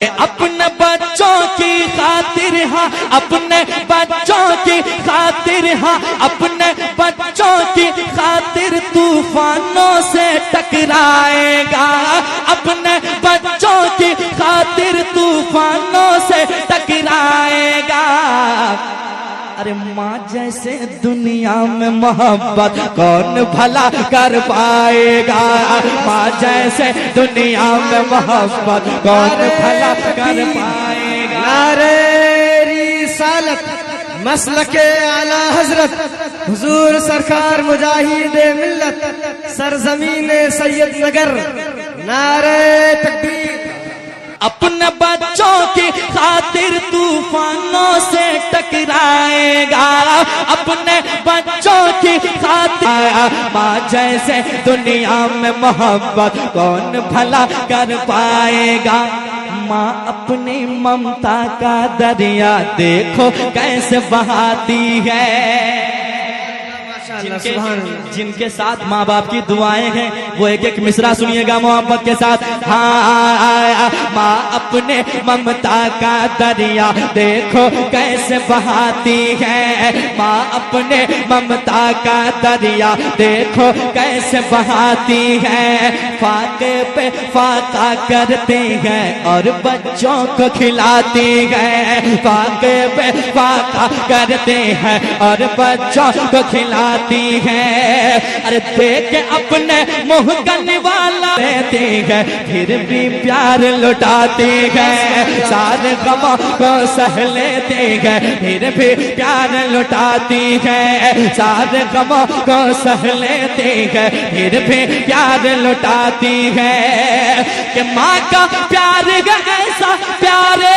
अपने बच्चों की खातिर हाँ, अपने बच्चों की खातिर हाँ, अपने बच्चों की खातिर तूफानों से टकराएगा। अपने बच्चों की खातिर तूफानों से टकराएगा। अरे माँ जैसे दुनिया में मोहब्बत कौन भला कर पाएगा। माँ जैसे दुनिया में मोहब्बत कौन भला कर पाएगा। नारे रिसालत मसलके आला हजरत हुजूर सरकार मुजाहिद मिल्लत सरजमीन सैयद नगर। नारे तकबीर। अपने बच्चों की खातिर तूफानों से टकराएगा। अपने बच्चों की खातिर माँ जैसे दुनिया में मोहब्बत कौन भला कर पाएगा। माँ अपनी ममता का दरिया देखो कैसे बहाती है। जिनके साथ माँ बाप की दुआएं हैं वो एक एक मिसरा सुनिएगा मोहब्बत के साथ। हाँ माँ अपने ममता का दरिया देखो कैसे बहाती है। माँ अपने ममता का दरिया देखो कैसे बहाती है। फाके पे फाका करती है और बच्चों को खिलाती है। फाके पे फाका करते हैं और बच्चों को खिलाती है। अरे देख अपने मुंह का निवाला रहती है फिर भी प्यार लुटाती है। सारे गमों को सह लेती है फिर भी प्यार लुटाती है। सारे गमों को सह लेती है फिर भी प्यार लुटाती है। कि माँ का प्यार है ऐसा प्यारे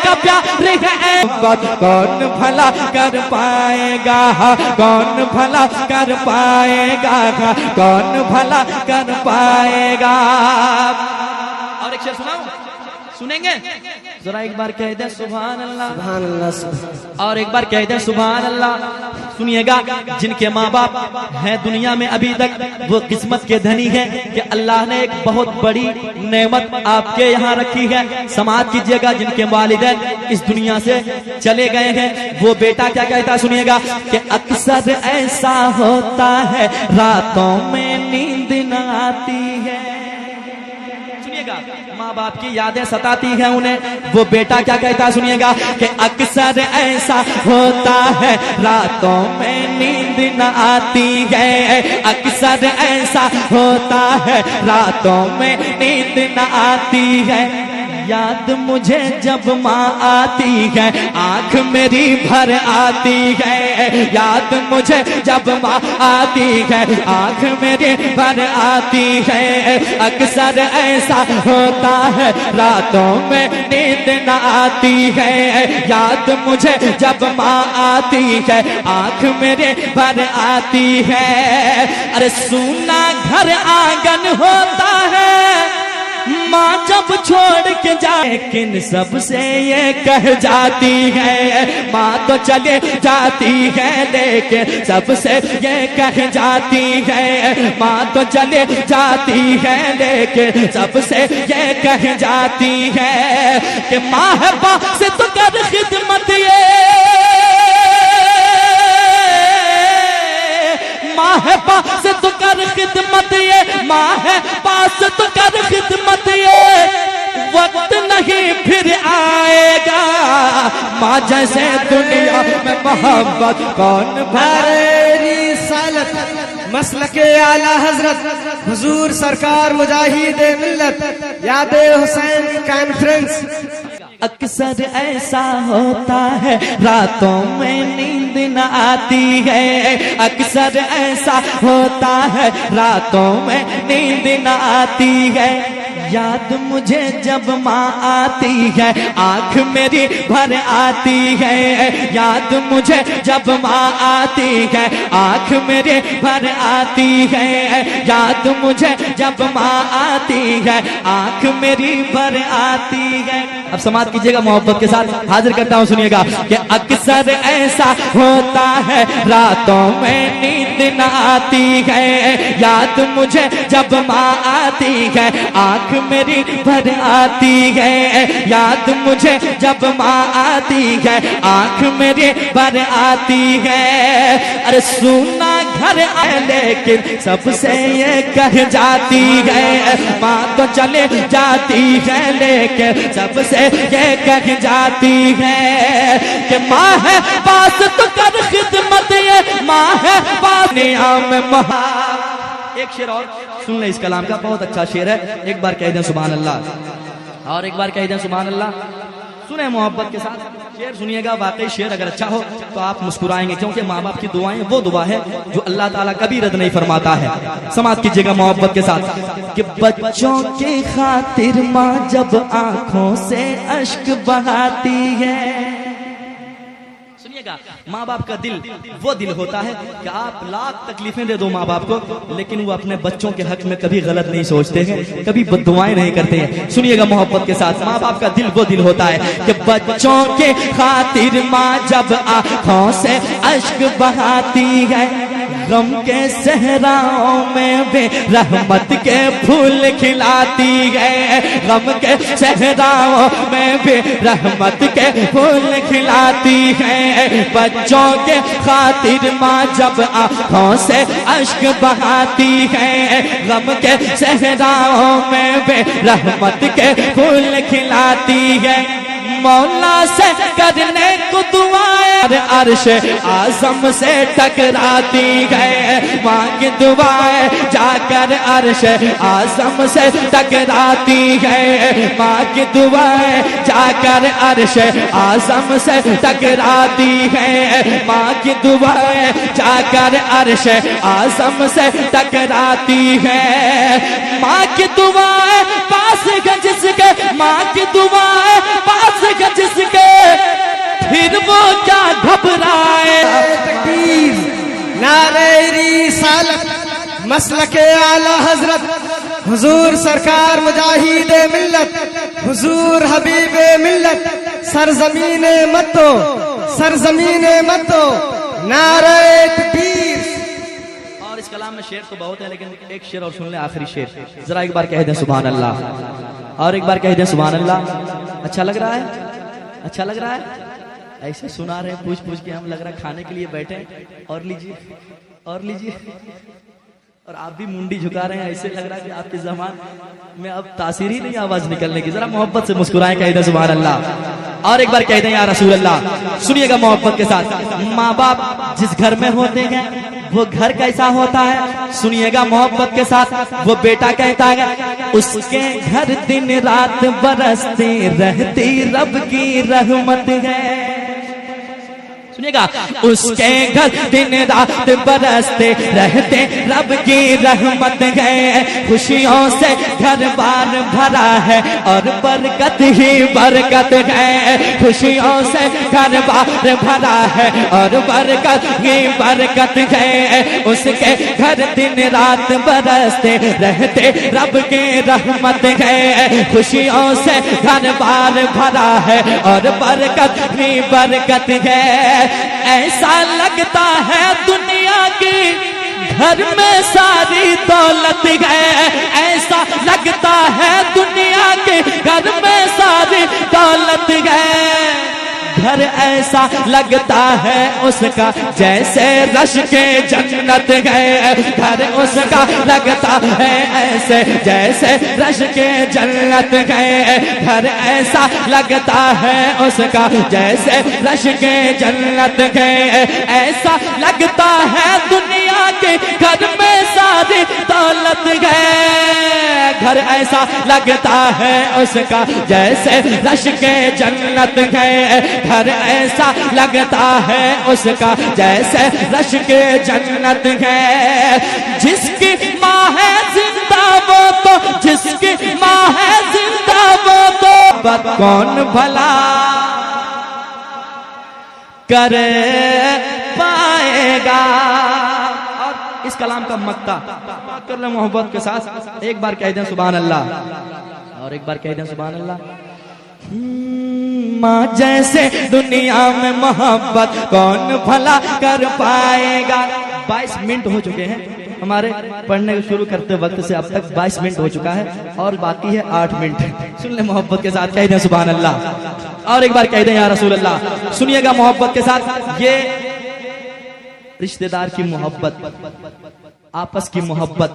का प्यार है कौन भला कर पाएगा। कौन भला कर पाएगा। कौन भला कर पाएगा। और एक शेर सुनाऊं, सुनेंगे जरा एक बार कह दे सुभान अल्लाह। सुभान अल्लाह। और एक बार कह दे सुभान अल्लाह। सुनिएगा जिनके माँ बाप हैं दुनिया में अभी तक वो किस्मत के धनी हैं कि अल्लाह ने एक बहुत बड़ी नेमत आपके यहाँ रखी है। समाज कीजिएगा जिनके वालिदैन इस दुनिया से चले गए हैं वो बेटा क्या कहता सुनिएगा कि अक्सर ऐसा होता है रातों में नींद न आती है। माँ बाप की यादें सताती हैं उन्हें वो बेटा क्या कहता सुनिएगा कि अक्सर ऐसा होता है रातों में नींद न आती है। अक्सर ऐसा होता है रातों में नींद न आती है। याद मुझे जब माँ आती है आंख मेरी भर आती है। याद मुझे जब माँ आती है आंख मेरी भर आती है। अक्सर ऐसा होता है रातों में नींद न आती है। याद मुझे जब माँ आती है आंख मेरे भर आती है। अरे सूना घर आंगन होता है माँ जब छोड़ के जाए लेकिन सबसे ये कह जाती है। माँ तो चले जाती है लेकिन सबसे ये कह जाती है। माँ तो चले जाती है लेकिन सबसे ये कह जाती है कि माँ है पास तो कर खिदमत ये। माँ है पास तो कर खिदमत ये। माँ है पास तो कर खिदमत ये। वक्त नहीं फिर आएगा माँ जैसे दुनिया में मोहब्बत कौन भरे रिसालत मसलके आला हजरत हुजूर सरकार मुजाहिद मिल्लत याद हुसैन कॉन्फ्रेंस। अक्सर ऐसा होता है रातों में नींद न आती है। अक्सर ऐसा होता है रातों में नींद न आती है। याद मुझे जब माँ आती है आंख मेरी भर आती है। याद मुझे जब माँ आती है आंख मेरी भर आती है। याद मुझे जब माँ आती है आंख मेरी भर आती है। अब समाज कीजिएगा मोहब्बत के साथ, हाजिर करता हूँ सुनिएगा कि अक्सर ऐसा होता है रातों में नींद न आती है, याद मुझे जब माँ आती है आंख मेरी भर आती है, याद मुझे जब माँ आती है आंख मेरी भर आती है। अरे सुना घर आए लेकिन सबसे ये कह जाती है, माँ तो चले जाती है लेकिन सबसे ये कह जाती है कि माँ है पास तो कर खिदमत, ये माँ है पास नियाम महा। एक शेर और सुन ले इस कलाम का, बहुत अच्छा शेर है, एक बार कह दें सुभान अल्लाह और एक बार कह दें सुभान अल्लाह। सुने मोहब्बत के साथ शेर सुनिएगा, वाकई शेर अगर अच्छा हो तो आप मुस्कुराएंगे, क्योंकि माँ बाप की दुआएं वो दुआ है जो अल्लाह ताला कभी रद्द नहीं फरमाता है। समाप्त कीजिएगा मोहब्बत के साथ कि बच्चों की खातिर माँ जब आंखों से अश्क बहाती है। सुनिएगा, माँ बाप का दिल वो दिल होता है कि आप लाख तकलीफें दे दो माँ बाप को, लेकिन वो अपने बच्चों के हक में कभी गलत नहीं सोचते हैं, कभी बद्दुआएं नहीं करते हैं। सुनिएगा मोहब्बत के साथ, माँ बाप का दिल वो दिल होता है कि बच्चों के खातिर माँ जब आंखों से अश्क बहाती है, गम के सहराओं में भी रहमत के फूल खिलाती है, गम के सहराओं में भी रहमत के फूल खिलाती है। बच्चों के खातिर माँ जब आंखों से अश्क बहाती है, गम के सहराओं में भी रहमत के फूल खिलाती है। मौला से करने को दुआएं अर्श आज़म से टकराती है, माँ की दुआएं जाकर अर्श आज़म से टकराती है, माँ की दुआएं जाकर अर्श आज़म से टकराती है, माँ की दुआएं जाकर अर्श आज़म से टकराती है। माँ की दुआएं पास है जिसके, माँ की दुआएं पास जिसके, फिर वो क्या घबराए। तकबीर, नारे रिसालत, मसलके आला हजरत हुजूर सरकार मुजाहिद मिल्लत, हुजूर हबीब मिल्लत, सरजमीने मतो, सरजमीने मतो, नारे तकबीर। और इस कलाम में शेर तो बहुत है, लेकिन एक शेर और सुन ले, आखिरी शेर जरा एक बार कह दें सुभान अल्लाह और एक बार कह दें सुभान अल्लाह। अच्छा लग रहा है, अच्छा लग रहा है, ऐसे सुना रहे हैं पूछ पूछ के, हम लग रहा है खाने के लिए बैठे, और लीजिए और लीजिए, और आप भी मुंडी झुका रहे हैं, ऐसे लग रहा है कि आपके जमान में अब तासीर ही नहीं आवाज निकलने की। जरा मोहब्बत से मुस्कुराएं, कह दें सुभान अल्लाह और एक बार कह दें या रसूल अल्लाह। सुनिएगा मोहब्बत के साथ, माँ बाप जिस घर में होते हैं वो घर कैसा होता है, सुनिएगा मोहब्बत के साथ। वो बेटा कहता है उसके घर दिन रात बरसती रहती रब की रहमत है। सुनिएगा, उसके घर दिन रात बरसते रहते रब की रहमत है, खुशियों से घर बार भरा है और बरकत ही बरकत है, खुशियों से घर बार भरा है और बरकत ही बरकत है। उसके घर दिन रात बरसते रहते रब की रहमत है, खुशियों से घर बार भरा है और बरकत ही बरकत है। ऐसा लगता है दुनिया की घर में सारी दौलत है, ऐसा लगता है दुनिया के घर में सारी दौलत है। घर ऐसा लगता है उसका जैसे रश के जन्नत है, घर उसका लगता है ऐसे जैसे रश के जन्नत है, घर ऐसा लगता है उसका जैसे रश के जन्नत है। ऐसा लगता है दुनिया के घर में सारी दौलत है, घर ऐसा लगता है उसका जैसे रश के जन्नत है, घर ऐसा लगता है उसका जैसे रश के जन्नत है। जिसकी माँ है जिंदा वो तो, जिसकी माँ है जिंदा वो तो कौन भला कर पाएगा। और इस कलाम का मक्ता कर ले मोहब्बत के साथ, एक बार कह दें सुभान अल्लाह और एक बार कह दें सुभान अल्लाह। माँ जैसे दुनिया में मोहब्बत कौन भला कर पाएगा। 22 मिनट हो चुके हैं हमारे पढ़ने शुरू करते वक्त से अब तक 22 मिनट हो चुका है और बाकी है 8 मिनट। सुन ले मोहब्बत के साथ कह दें सुभान अल्लाह, और एक बार कह दें या रसूल अल्लाह। सुनिएगा मोहब्बत के साथ, ये रिश्तेदार की मोहब्बत, आपस की मोहब्बत,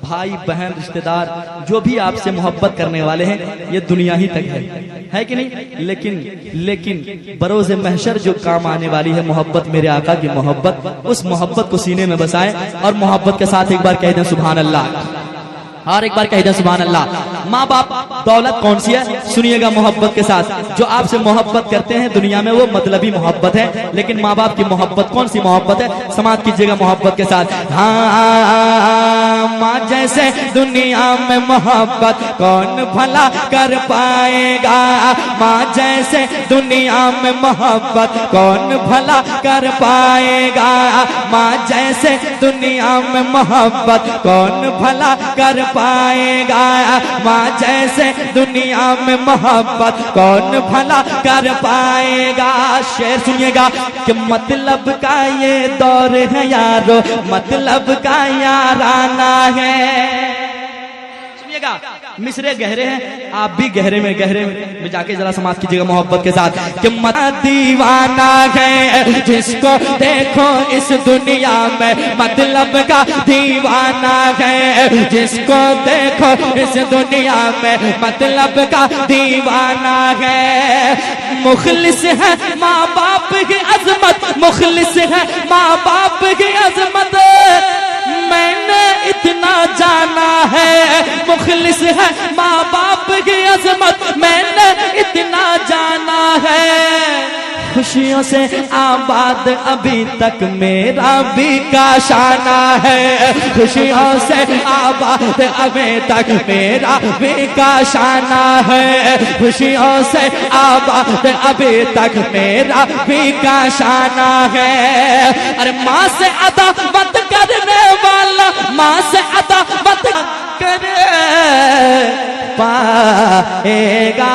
भाई बहन रिश्तेदार जो भी आपसे मोहब्बत करने वाले हैं ये दुनिया ही तक है कि नहीं। लेकिन बरोज़े महशर जो काम आने वाली है मोहब्बत, मेरे आका की मोहब्बत, उस मोहब्बत को सीने में बसाएं और मोहब्बत के साथ एक बार कह दें सुभान अल्लाह, और एक बार कह दें सुभान अल्लाह। माँ बाप दौलत कौन सी है, सुनिएगा मोहब्बत के साथ। जो आपसे मोहब्बत करते हैं दुनिया में वो मतलबी मोहब्बत है, लेकिन माँ बाप की मोहब्बत कौन सी मोहब्बत है, समाप्त कीजिएगा मोहब्बत के साथ। हाँ, माँ जैसे दुनिया में मोहब्बत कौन भला कर पाएगा। माँ जैसे दुनिया में मोहब्बत कौन भला कर पाएगा। माँ जैसे दुनिया में मोहब्बत कौन भला कर पाएगा। माँ जैसे दुनिया में मोहब्बत कौन भला कर पाएगा। शेर सुनिएगा कि मतलब का ये दौर है यारो, मतलब का याराना है। सुनिएगा मिसरे गहरे हैं, आप भी गहरे में जाके जरा समाप्त कीजिएगा मोहब्बत के साथ कि मत दीवाना है जिसको देखो इस दुनिया में, मतलब का दीवाना है जिसको देखो इस दुनिया में, मतलब का दीवाना है। मुखलिस है माँ बाप की अजमत, मुखलिस है माँ बाप की अजमत, मैंने इतना जाना है। मुखलिस है माँ बाप की अजमत, मैंने इतना जाना है। खुशियों से आबाद अभी तक मेरा भी काशाना है। खुशियों से आबाद अभी तक मेरा भी काशाना है। खुशियों से आबाद अभी तक मेरा भी काशाना है। अरे माँ से अदावत करने वाला, माँ से अदावत कर पाएगा।